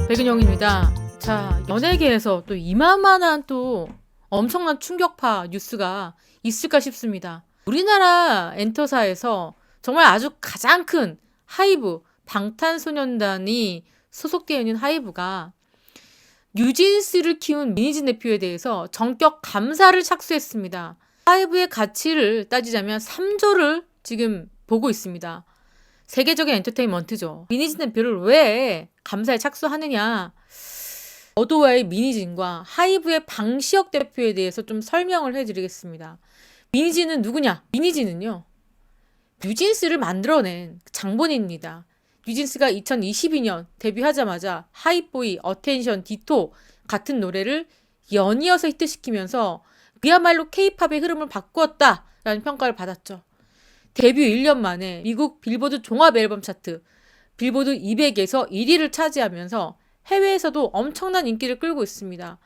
백은영입니다. 자, 연예계에서 또 이만한 또 엄청난 충격파 뉴스가 있을까 싶습니다. 우리나라 엔터사에서 정말 아주 가장 큰 하이브, 방탄소년단이 소속되어 있는 하이브가 뉴진스를 키운 민희진 대표에 대해서 전격 감사를 착수했습니다. 하이브의 가치를 따지자면 3조를 지금 보고 있습니다. 세계적인 엔터테인먼트죠. 민희진 대표를 왜 감사에 착수하느냐. 어도어의 민희진과 하이브의 방시혁 대표에 대해서 좀 설명을 해드리겠습니다. 민희진은 누구냐? 민희진은요, 뉴진스를 만들어낸 장본인입니다. 뉴진스가 2022년 데뷔하자마자 하이보이, 어텐션, 디토 같은 노래를 연이어서 히트시키면서 그야말로 K-팝의 흐름을 바꾸었다라는 평가를 받았죠. 데뷔 1년 만에 미국 빌보드 종합 앨범 차트 빌보드 200에서 1위를 차지하면서 해외에서도 엄청난 인기를 끌고 있습니다.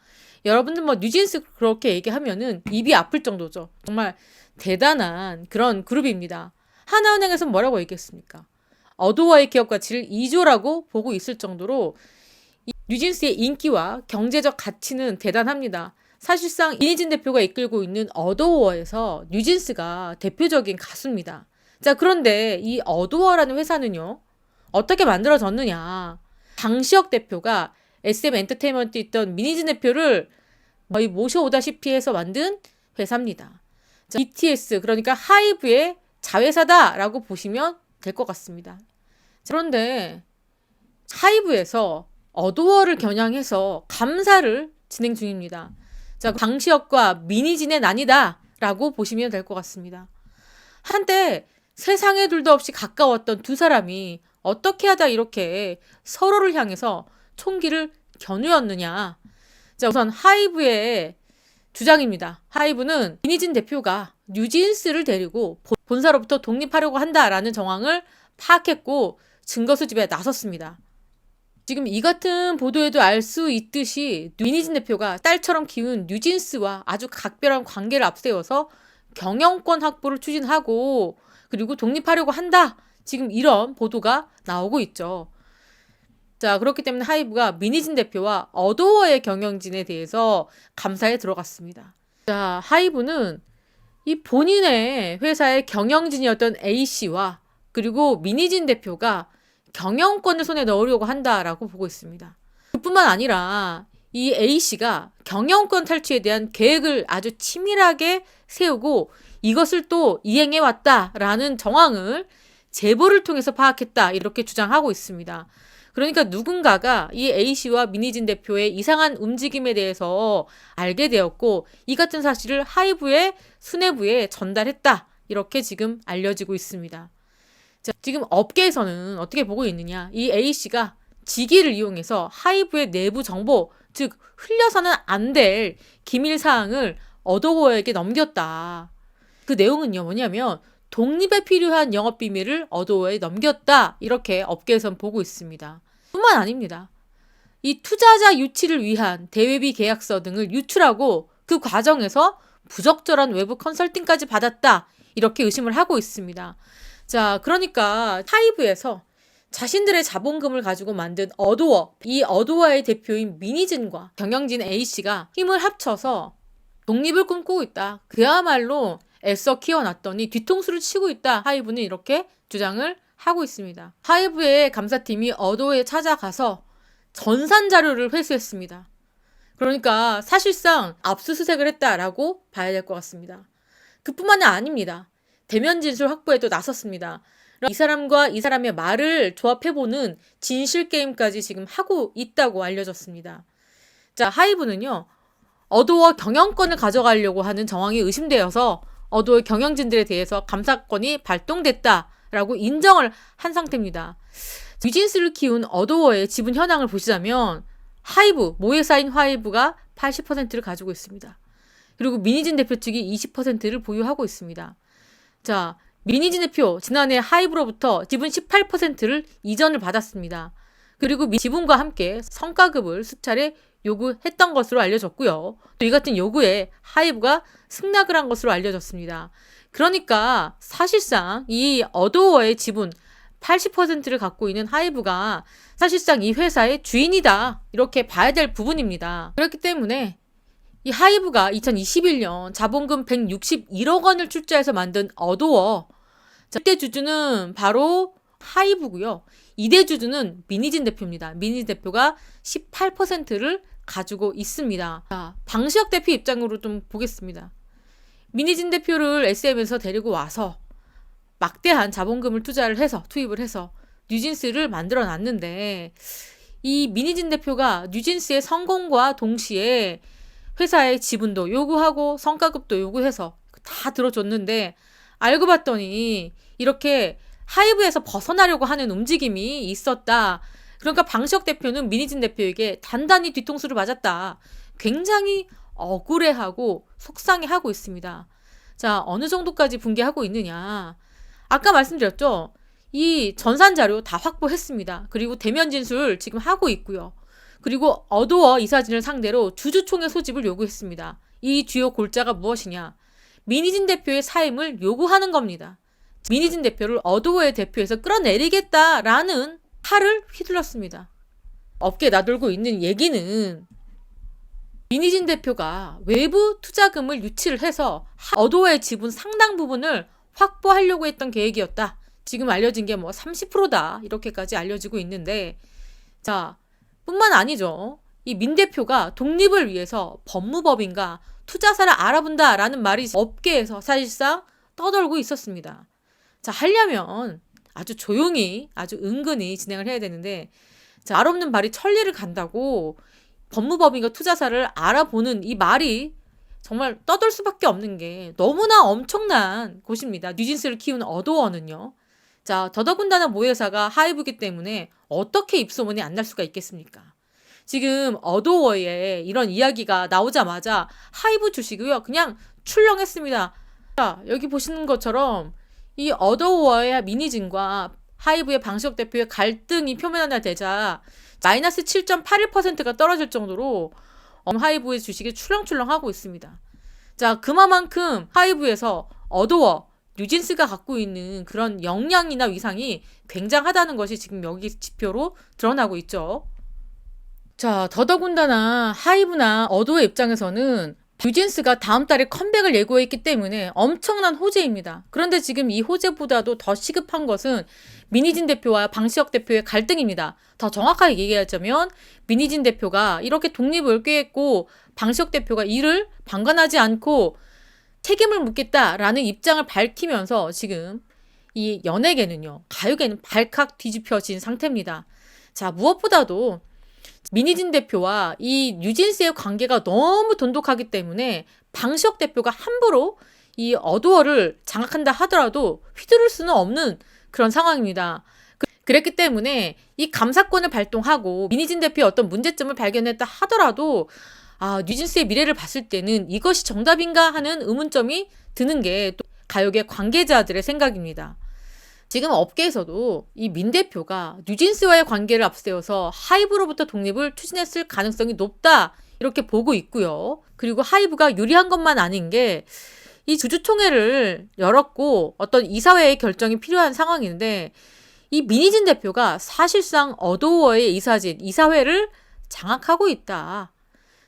여러분들 뉴진스 그렇게 얘기하면은 입이 아플 정도죠. 정말 대단한 그런 그룹입니다. 하나은행에서는 뭐라고 얘기했습니까? 어도어의 기업 가치를 2조라고 보고 있을 정도로 뉴진스의 인기와 경제적 가치는 대단합니다. 사실상 민희진 대표가 이끌고 있는 어도어에서 뉴진스가 대표적인 가수입니다. 자, 그런데 이 어도어라는 회사는요, 어떻게 만들어졌느냐. 방시혁 대표가 SM 엔터테인먼트에 있던 민희진 대표를 거의 모셔오다시피 해서 만든 회사입니다. 자, BTS, 그러니까 하이브의 자회사다라고 보시면 될 것 같습니다. 그런데 하이브에서 어도어를 겨냥해서 감사를 진행 중입니다. 자, 방시혁과 민희진의 난이다라고 보시면 될 것 같습니다. 한때 세상에 둘도 없이 가까웠던 두 사람이 어떻게 하다 이렇게 서로를 향해서 총기를 겨누었느냐. 자, 우선 하이브의 주장입니다. 하이브는 민희진 대표가 뉴진스를 데리고 본사로부터 독립하려고 한다라는 정황을 파악했고 증거 수집에 나섰습니다. 지금 이 같은 보도에도 알 수 있듯이 민희진 대표가 딸처럼 키운 뉴진스와 아주 각별한 관계를 앞세워서 경영권 확보를 추진하고 그리고 독립하려고 한다. 지금 이런 보도가 나오고 있죠. 자, 그렇기 때문에 하이브가 민희진 대표와 어도어의 경영진에 대해서 감사에 들어갔습니다. 자, 하이브는 이 본인의 회사의 경영진이었던 A씨와 그리고 민희진 대표가 경영권을 손에 넣으려고 한다라고 보고 있습니다. 그뿐만 아니라 이 A씨가 경영권 탈취에 대한 계획을 아주 치밀하게 세우고 이것을 또 이행해 왔다라는 정황을 제보를 통해서 파악했다 이렇게 주장하고 있습니다. 그러니까 누군가가 이 A씨와 민희진 대표의 이상한 움직임에 대해서 알게 되었고 이 같은 사실을 하이브의 수뇌부에 전달했다 이렇게 지금 알려지고 있습니다. 자, 지금 업계에서는 어떻게 보고 있느냐. 이 A씨가 직위를 이용해서 하이브의 내부 정보, 즉 흘려서는 안 될 기밀사항을 어도어에게 넘겼다. 그 내용은요, 뭐냐면 독립에 필요한 영업비밀을 어도어에 넘겼다. 이렇게 업계에선 보고 있습니다. 뿐만 아닙니다. 이 투자자 유치를 위한 대외비 계약서 등을 유출하고 그 과정에서 부적절한 외부 컨설팅까지 받았다. 이렇게 의심을 하고 있습니다. 자, 그러니까 하이브에서 자신들의 자본금을 가지고 만든 어도어, 이 어도어의 대표인 민희진과 경영진 A씨가 힘을 합쳐서 독립을 꿈꾸고 있다. 그야말로 애써 키워놨더니 뒤통수를 치고 있다. 하이브는 이렇게 주장을 하고 있습니다. 하이브의 감사팀이 어도어에 찾아가서 전산 자료를 회수했습니다. 그러니까 사실상 압수수색을 했다라고 봐야 될 것 같습니다. 그뿐만이 아닙니다. 대면 진술 확보에도 나섰습니다. 이 사람과 이 사람의 말을 조합해보는 진실 게임까지 지금 하고 있다고 알려졌습니다. 자, 하이브는요, 어도어 경영권을 가져가려고 하는 정황이 의심되어서 어도어 경영진들에 대해서 감사권이 발동됐다라고 인정을 한 상태입니다. 뉴진스를 키운 어도어의 지분 현황을 보시자면 하이브, 모회사인 하이브가 80%를 가지고 있습니다. 그리고 민희진 대표 측이 20%를 보유하고 있습니다. 자, 민희진 대표 지난해 하이브로부터 지분 18%를 이전을 받았습니다. 그리고 지분과 함께 성과급을 수차례 요구했던 것으로 알려졌고요. 또 이 같은 요구에 하이브가 승낙을 한 것으로 알려졌습니다. 그러니까 사실상 이 어도어의 지분 80%를 갖고 있는 하이브가 사실상 이 회사의 주인이다. 이렇게 봐야 될 부분입니다. 그렇기 때문에 이 하이브가 2021년 자본금 161억 원을 출자해서 만든 어도어. 자, 1대 주주는 바로 하이브고요. 2대 주주는 민희진 대표입니다. 민희진 대표가 18%를 가지고 있습니다. 자, 방시혁 대표 입장으로 좀 보겠습니다. 민희진 대표를 SM에서 데리고 와서 막대한 자본금을 투입을 해서 뉴진스를 만들어 놨는데, 이 민희진 대표가 뉴진스의 성공과 동시에 회사의 지분도 요구하고 성과급도 요구해서 다 들어줬는데, 알고 봤더니 이렇게 하이브에서 벗어나려고 하는 움직임이 있었다. 그러니까 방시혁 대표는 민희진 대표에게 단단히 뒤통수를 맞았다. 굉장히 억울해하고 속상해하고 있습니다. 자, 어느 정도까지 붕괴하고 있느냐. 아까 말씀드렸죠. 이 전산 자료 다 확보했습니다. 그리고 대면 진술 지금 하고 있고요. 그리고 어도어 이사진을 상대로 주주총회 소집을 요구했습니다. 이 주요 골자가 무엇이냐. 민희진 대표의 사임을 요구하는 겁니다. 민희진 대표를 어도어의 대표에서 끌어내리겠다라는 팔을 휘둘렀습니다. 업계에 나돌고 있는 얘기는 민희진 대표가 외부 투자금을 유치를 해서 어도어의 지분 상당 부분을 확보하려고 했던 계획이었다. 지금 알려진 게 뭐 30%다. 이렇게까지 알려지고 있는데, 자, 뿐만 아니죠. 이 민 대표가 독립을 위해서 법무법인과 투자사를 알아본다라는 말이 업계에서 사실상 떠돌고 있었습니다. 자, 하려면 아주 조용히, 아주 은근히 진행을 해야 되는데, 자, 말 없는 말이 천리를 간다고 법무법인과 투자사를 알아보는 이 말이 정말 떠들 수밖에 없는 게 너무나 엄청난 곳입니다. 뉴진스를 키우는 어도어는요. 자, 더더군다나 모회사가 하이브이기 때문에 어떻게 입소문이 안 날 수가 있겠습니까? 지금 어도어에 이런 이야기가 나오자마자 하이브 주식이요, 그냥 출렁했습니다. 자, 여기 보시는 것처럼 이 어도어의 민희진과 하이브의 방시혁 대표의 갈등이 표면화되자 마이너스 7.81%가 떨어질 정도로 하이브의 주식이 출렁출렁하고 있습니다. 자, 그만큼 하이브에서 어도어, 뉴진스가 갖고 있는 그런 역량이나 위상이 굉장하다는 것이 지금 여기 지표로 드러나고 있죠. 자, 더더군다나 하이브나 어도어 입장에서는 뉴진스가 다음 달에 컴백을 예고했기 때문에 엄청난 호재입니다. 그런데 지금 이 호재보다도 더 시급한 것은 민희진 대표와 방시혁 대표의 갈등입니다. 더 정확하게 얘기하자면 민희진 대표가 이렇게 독립을 꾀했고 방시혁 대표가 이를 방관하지 않고 책임을 묻겠다라는 입장을 밝히면서 지금 이 연예계는요, 가요계는 발칵 뒤집혀진 상태입니다. 자, 무엇보다도 민희진 대표와 이 뉴진스의 관계가 너무 돈독하기 때문에 방시혁 대표가 함부로 이 어도어를 장악한다 하더라도 휘두를 수는 없는 그런 상황입니다. 그랬기 때문에 이 감사권을 발동하고 민희진 대표의 어떤 문제점을 발견했다 하더라도 뉴진스의 미래를 봤을 때는 이것이 정답인가 하는 의문점이 드는 게 또 가요계 관계자들의 생각입니다. 지금 업계에서도 이 민 대표가 뉴진스와의 관계를 앞세워서 하이브로부터 독립을 추진했을 가능성이 높다, 이렇게 보고 있고요. 그리고 하이브가 유리한 것만 아닌 게 이 주주총회를 열었고 어떤 이사회의 결정이 필요한 상황인데, 이 민희진 대표가 사실상 어도어의 이사회를 장악하고 있다.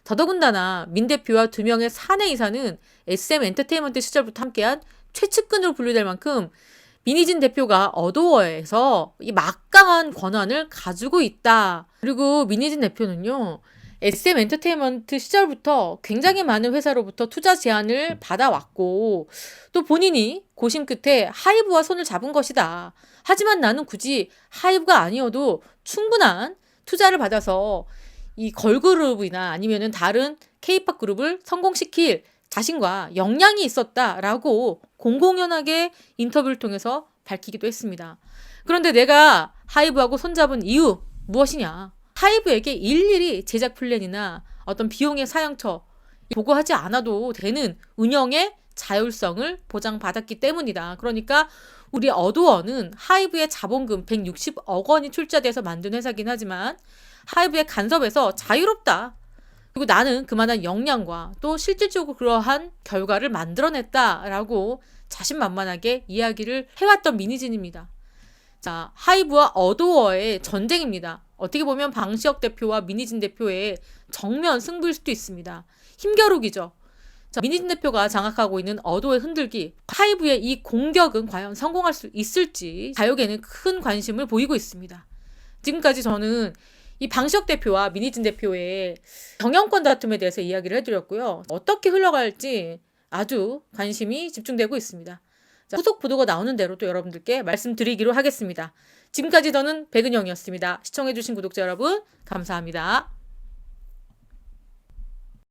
더더군다나 민 대표와 2명의 사내 이사는 SM 엔터테인먼트 시절부터 함께한 최측근으로 분류될 만큼 민희진 대표가 어도어에서 이 막강한 권한을 가지고 있다. 그리고 민희진 대표는요, SM 엔터테인먼트 시절부터 굉장히 많은 회사로부터 투자 제안을 받아왔고 또 본인이 고심 끝에 하이브와 손을 잡은 것이다. 하지만 나는 굳이 하이브가 아니어도 충분한 투자를 받아서 이 걸그룹이나 아니면은 다른 K-팝 그룹을 성공시킬 자신과 역량이 있었다라고 공공연하게 인터뷰를 통해서 밝히기도 했습니다. 그런데 내가 하이브하고 손잡은 이유 무엇이냐? 하이브에게 일일이 제작 플랜이나 어떤 비용의 사양처 보고하지 않아도 되는 운영의 자율성을 보장받았기 때문이다. 그러니까 우리 어도어는 하이브의 자본금 160억 원이 출자돼서 만든 회사긴 하지만 하이브의 간섭에서 자유롭다. 그리고 나는 그만한 역량과 또 실질적으로 그러한 결과를 만들어냈다라고 자신만만하게 이야기를 해왔던 민희진입니다. 자, 하이브와 어도어의 전쟁입니다. 어떻게 보면 방시혁 대표와 민희진 대표의 정면 승부일 수도 있습니다. 힘겨루기죠. 자, 민희진 대표가 장악하고 있는 어도의 흔들기, 하이브의 이 공격은 과연 성공할 수 있을지 가요계는 큰 관심을 보이고 있습니다. 지금까지 저는 이 방시혁 대표와 민희진 대표의 경영권 다툼에 대해서 이야기를 해드렸고요. 어떻게 흘러갈지 아주 관심이 집중되고 있습니다. 자, 후속 보도가 나오는 대로 또 여러분들께 말씀드리기로 하겠습니다. 지금까지 저는 백은영이었습니다. 시청해주신 구독자 여러분 감사합니다.